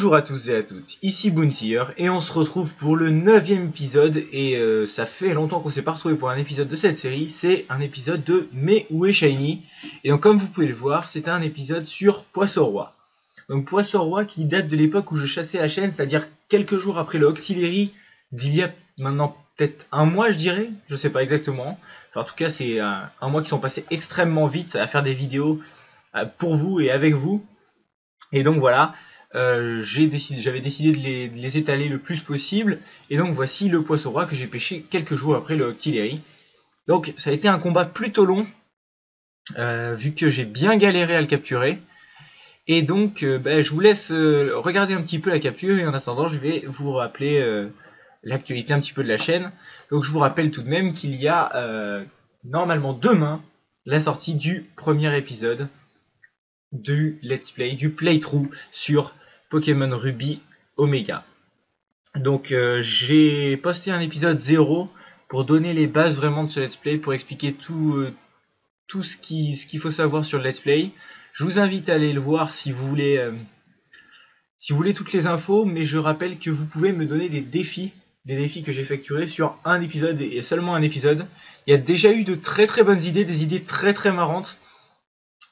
Bonjour à tous et à toutes, ici Bountier et on se retrouve pour le 9e épisode et ça fait longtemps qu'on s'est pas retrouvé pour un épisode de cette série, c'est un épisode de Mais où est Shiny? Et donc comme vous pouvez le voir, c'est un épisode sur Poisson-Roi. Donc Poisson-Roi qui date de l'époque où je chassais la chaîne, c'est-à-dire quelques jours après le Octillery d'il y a maintenant peut-être un mois je dirais, je sais pas exactement. Enfin, en tout cas c'est un mois qui sont passés extrêmement vite à faire des vidéos pour vous et avec vous. Et donc voilà. J'avais décidé de les étaler le plus possible, et donc voici le poisson roi que j'ai pêché quelques jours après le Octillery. Donc ça a été un combat plutôt long, vu que j'ai bien galéré à le capturer, et donc je vous laisse regarder un petit peu la capture, et en attendant je vais vous rappeler l'actualité un petit peu de la chaîne. Donc je vous rappelle tout de même qu'il y a normalement demain la sortie du premier épisode du let's play, du playthrough sur Pokémon Ruby Omega. Donc j'ai posté un épisode 0 pour donner les bases vraiment de ce let's play, pour expliquer tout ce qu'il faut savoir sur le let's play. Je vous invite à aller le voir si vous voulez toutes les infos, mais je rappelle que vous pouvez me donner des défis que j'ai effectués sur un épisode et seulement un épisode. Il y a déjà eu de très très bonnes idées, des idées très très marrantes.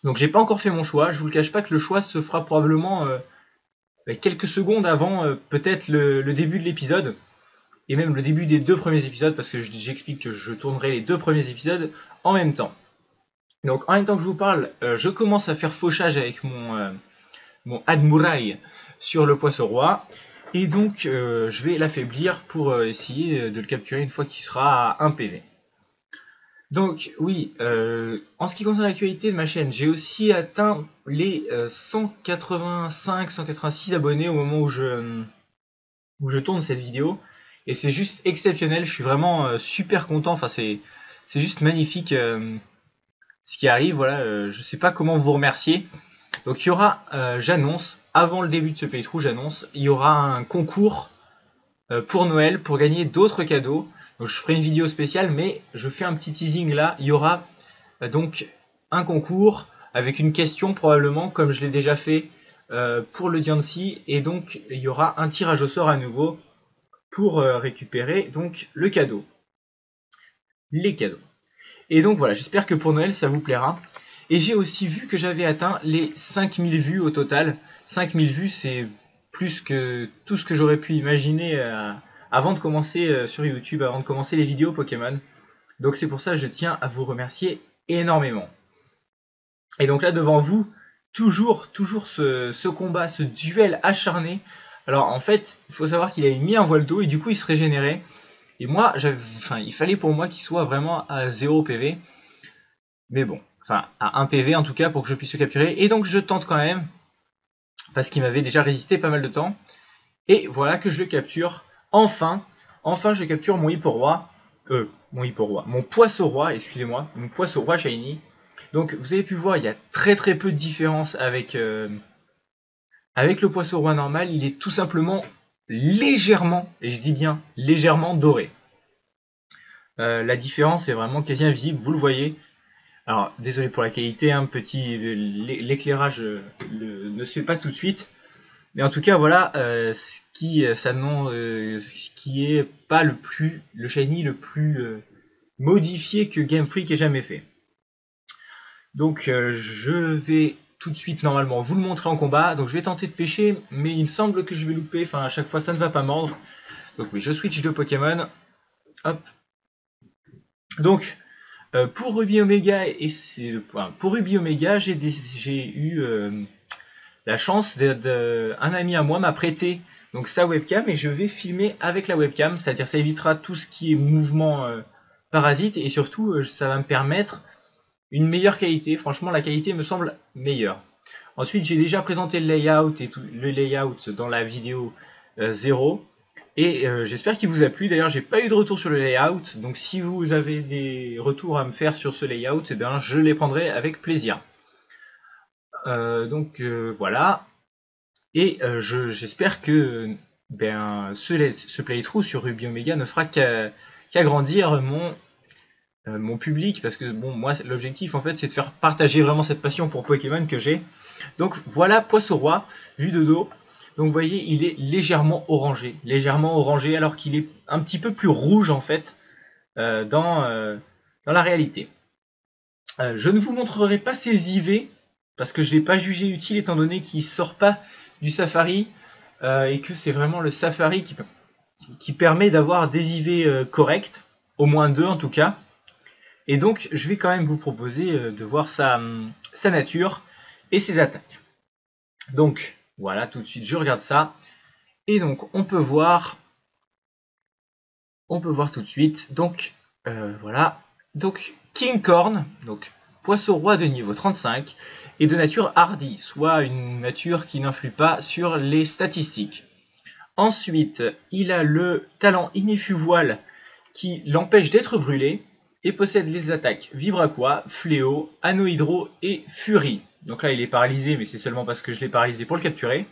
Donc j'ai pas encore fait mon choix, je vous le cache pas que le choix se fera probablement quelques secondes avant peut-être le début de l'épisode, et même le début des 2 premiers épisodes, parce que j'explique que je tournerai les 2 premiers épisodes en même temps. Donc en même temps que je vous parle, je commence à faire fauchage avec mon Admurai sur le poisson roi, et donc je vais l'affaiblir pour essayer de le capturer une fois qu'il sera à 1 PV. Donc oui, en ce qui concerne l'actualité de ma chaîne, j'ai aussi atteint les 185-186 abonnés au moment où je tourne cette vidéo. Et c'est juste exceptionnel, je suis vraiment super content, enfin c'est juste magnifique ce qui arrive, voilà, je sais pas comment vous remercier. Donc il y aura, j'annonce, avant le début de ce playthrough, il y aura un concours pour Noël pour gagner d'autres cadeaux. Donc je ferai une vidéo spéciale, mais je fais un petit teasing là. Il y aura donc un concours avec une question probablement, comme je l'ai déjà fait pour le Diancie, et donc il y aura un tirage au sort à nouveau pour récupérer donc le cadeau, les cadeaux. Et donc voilà, j'espère que pour Noël ça vous plaira. Et j'ai aussi vu que j'avais atteint les 5000 vues au total. 5000 vues, c'est plus que tout ce que j'aurais pu imaginer avant de commencer sur YouTube, avant de commencer les vidéos Pokémon. Donc c'est pour ça que je tiens à vous remercier énormément. Et donc là devant vous, toujours ce combat, ce duel acharné. Alors en fait, il faut savoir qu'il avait mis un voile d'eau et du coup il se régénérait. Et moi, il fallait pour moi qu'il soit vraiment à 0 PV. Mais bon, enfin à 1 PV en tout cas pour que je puisse le capturer. Et donc je tente quand même, parce qu'il m'avait déjà résisté pas mal de temps. Et voilà que je le capture. Enfin je capture mon Hippo-Roi. Mon Poisson-Roi, excusez-moi. Mon Poisson-Roi Shiny. Donc vous avez pu voir, il y a très peu de différence avec le Poisson-Roi normal. Il est tout simplement légèrement, et je dis bien légèrement doré. La différence est vraiment quasi invisible, vous le voyez. Alors désolé pour la qualité, l'éclairage ne se fait pas tout de suite. Mais en tout cas voilà ce qui est pas le shiny le plus modifié que Game Freak ait jamais fait. Donc je vais tout de suite normalement vous le montrer en combat. Donc je vais tenter de pêcher, mais il me semble que je vais louper, enfin à chaque fois ça ne va pas mordre. Donc oui, je switch de Pokémon. Hop. Donc pour Ruby Omega j'ai eu la chance un ami à moi m'a prêté donc sa webcam, et je vais filmer avec la webcam, c'est-à-dire ça évitera tout ce qui est mouvement parasite, et surtout ça va me permettre une meilleure qualité. Franchement la qualité me semble meilleure. Ensuite j'ai déjà présenté le layout dans la vidéo 0. Et j'espère qu'il vous a plu. D'ailleurs, j'ai pas eu de retour sur le layout. Donc si vous avez des retours à me faire sur ce layout, eh bien, je les prendrai avec plaisir. Voilà. Et j'espère que ce playthrough sur Ruby Omega ne fera qu'agrandir mon public. Parce que bon, moi, l'objectif en fait, c'est de faire partager vraiment cette passion pour Pokémon que j'ai. Donc voilà, Poisson Roi, vu de dos. Donc vous voyez, il est légèrement orangé alors qu'il est un petit peu plus rouge en fait dans la réalité. Je ne vous montrerai pas ces IV parce que je ne l'ai pas jugé utile étant donné qu'il ne sort pas du Safari et que c'est vraiment le Safari qui permet d'avoir des IV corrects, au moins 2 en tout cas. Et donc je vais quand même vous proposer de voir sa nature et ses attaques. Donc voilà, tout de suite je regarde ça. Et donc on peut voir tout de suite. Donc voilà. Donc King Corn, donc poisson roi de niveau 35, et de nature hardie, soit une nature qui n'influe pas sur les statistiques. Ensuite, il a le talent Inéfu Voile qui l'empêche d'être brûlé et possède les attaques Vibraqua, Fléau, Anneau Hydro et Furie. Donc là, il est paralysé, mais c'est seulement parce que je l'ai paralysé pour le capturer.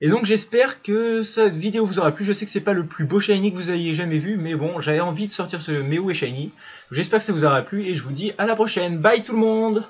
Et donc j'espère que cette vidéo vous aura plu. Je sais que c'est pas le plus beau shiny que vous ayez jamais vu, mais bon, j'avais envie de sortir ce Méou et shiny. J'espère que ça vous aura plu et je vous dis à la prochaine. Bye tout le monde!